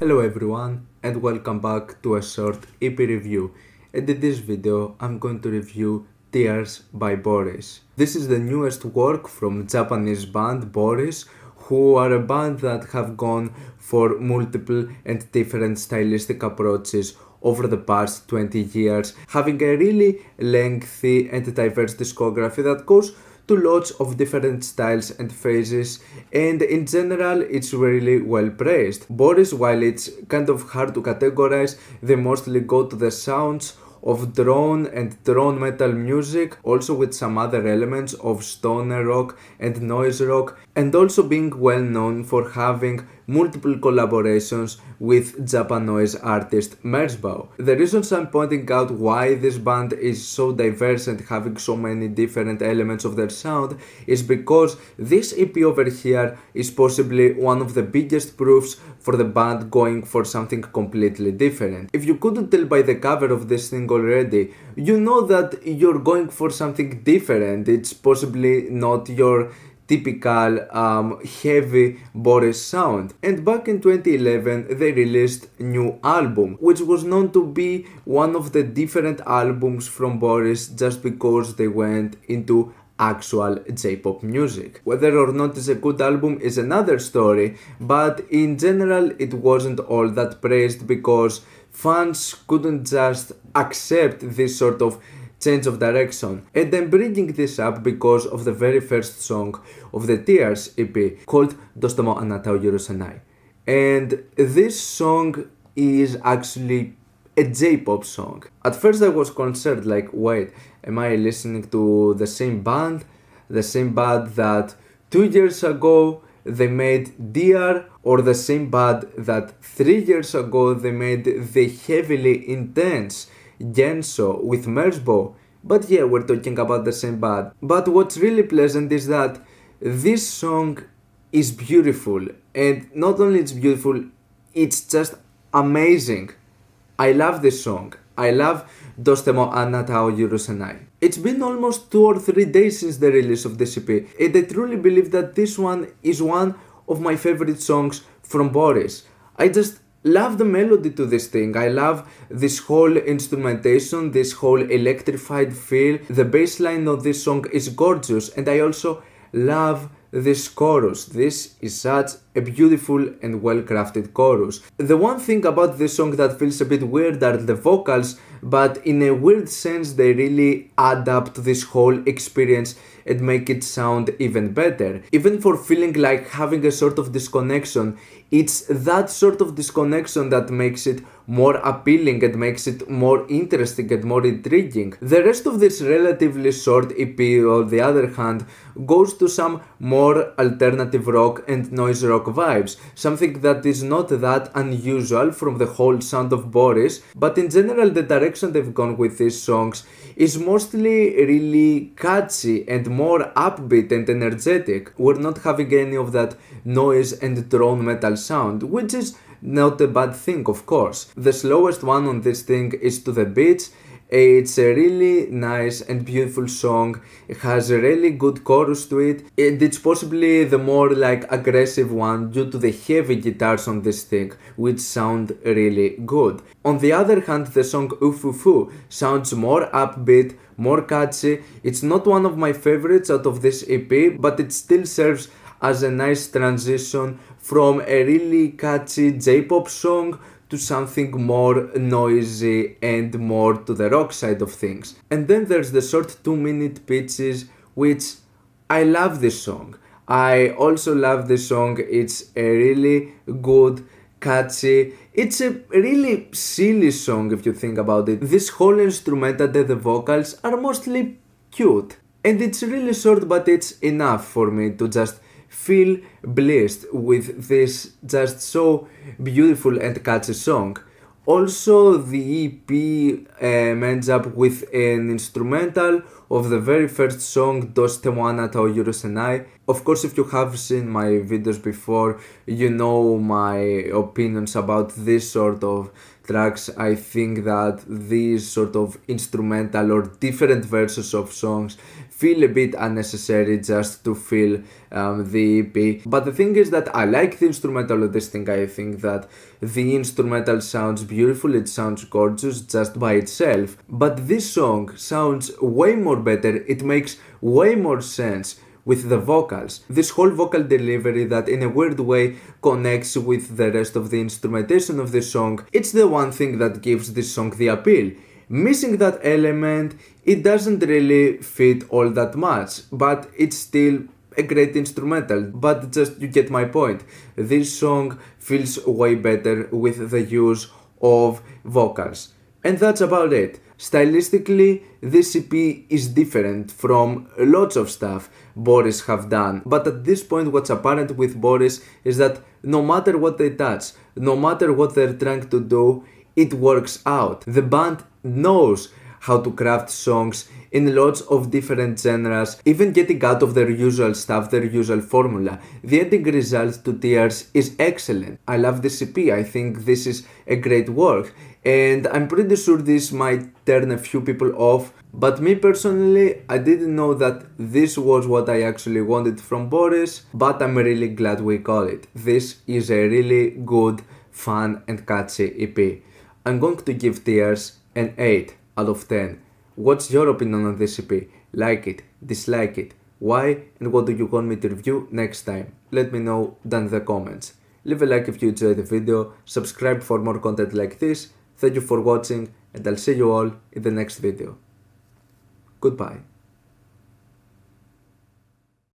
Hello everyone and welcome back to a short EP review, and in this video I'm going to review Tears by Boris. This is the newest work from Japanese band Boris, who are a band that have gone for multiple and different stylistic approaches over the past 20 years, having a really lengthy and diverse discography that goes to lots of different styles and phases, and in general it's really well praised. Boris, while it's kind of hard to categorize, they mostly go to the sounds of drone and drone metal music, also with some other elements of stoner rock and noise rock, and also being well known for having multiple collaborations with Japanoise artist Merzbow. The reasons I'm pointing out why this band is so diverse and having so many different elements of their sound is because this EP over here is possibly one of the biggest proofs for the band going for something completely different. If you couldn't tell by the cover of this thing already, you know that you're going for something different. It's possibly not your typical heavy Boris sound. And back in 2011 they released a new album, which was known to be one of the different albums from Boris just because they went into actual J-pop music. Whether or not it's a good album is another story, but in general it wasn't all that praised because fans couldn't just accept this sort of change of direction. And I'm bringing this up because of the very first song of the Tears EP called "どうしてもあなたをゆるせない." And this song is actually a J-pop song. At first I was concerned, like, wait, am I listening to the same band? The same band that 2 years ago they made Dear, or the same band that 3 years ago they made the heavily intense Genso with Merzbow? But yeah, we're talking about the same band. But what's really pleasant is that this song is beautiful, and not only it's beautiful, it's just amazing. I love this song. I love "どうしてもあなたをゆるせない." It's been almost 2 or 3 days since the release of this EP, and I truly believe that this one is one of my favorite songs from Boris. I just love the melody to this thing. I love this whole instrumentation, this whole electrified feel. The bass line of this song is gorgeous, and I also love this chorus. This is such a beautiful and well crafted chorus. The one thing about this song that feels a bit weird are the vocals, but in a weird sense they really add up to this whole experience and make it sound even better. Even for feeling like having a sort of disconnection, it's that sort of disconnection that makes it more appealing and makes it more interesting and more intriguing. The rest of this relatively short EP, on the other hand, goes to some more alternative rock and noise rock vibes, something that is not that unusual from the whole sound of Boris, but in general the direction they've gone with these songs is mostly really catchy and more upbeat and energetic. We're not having any of that noise and drone metal sound, which is not a bad thing, of course. The slowest one on this thing is To the Beach. It's a really nice and beautiful song. It has a really good chorus to it, and it's possibly the more like aggressive one due to the heavy guitars on this thing, which sound really good. On the other hand, the song Ufufu sounds more upbeat, more catchy. It's not one of my favorites out of this EP, but it still serves as a nice transition from a really catchy J-pop song to something more noisy and more to the rock side of things. And then there's the short 2-minute pitches, which I love this song. I also love this song. It's a really good, catchy, it's a really silly song if you think about it. This whole instrumental and the vocals are mostly cute. And it's really short, but it's enough for me to just feel blessed with this just so beautiful and catchy song. Also, the EP ends up with an instrumental of the very first song, "どうしてもあなたをゆるせない." Of course, if you have seen my videos before, you know my opinions about this sort of tracks. I think that these sort of instrumental or different versions of songs feel a bit unnecessary just to feel the EP. But the thing is that I like the instrumental of this thing. I think that the instrumental sounds beautiful, it sounds gorgeous just by itself. But this song sounds way more better, it makes way more sense with the vocals. This whole vocal delivery that in a weird way connects with the rest of the instrumentation of the song, it's the one thing that gives this song the appeal. Missing that element, it doesn't really fit all that much, but it's still a great instrumental. But just you get my point. This song feels way better with the use of vocals. And that's about it. Stylistically, this EP is different from lots of stuff Boris have done, but at this point what's apparent with Boris is that no matter what they touch, no matter what they're trying to do, it works out. The band knows how to craft songs in lots of different genres, even getting out of their usual stuff, their usual formula. The ending result to Tears is excellent. I love this EP, I think this is a great work, and I'm pretty sure this might turn a few people off, but me personally, I didn't know that this was what I actually wanted from Boris, but I'm really glad we got it. This is a really good, fun and catchy EP. I'm going to give Tears an 8 out of 10. What's your opinion on this EP? Like it? Dislike it? Why? And what do you want me to review next time? Let me know down in the comments. Leave a like if you enjoyed the video, subscribe for more content like this. Thank you for watching and I'll see you all in the next video. Goodbye.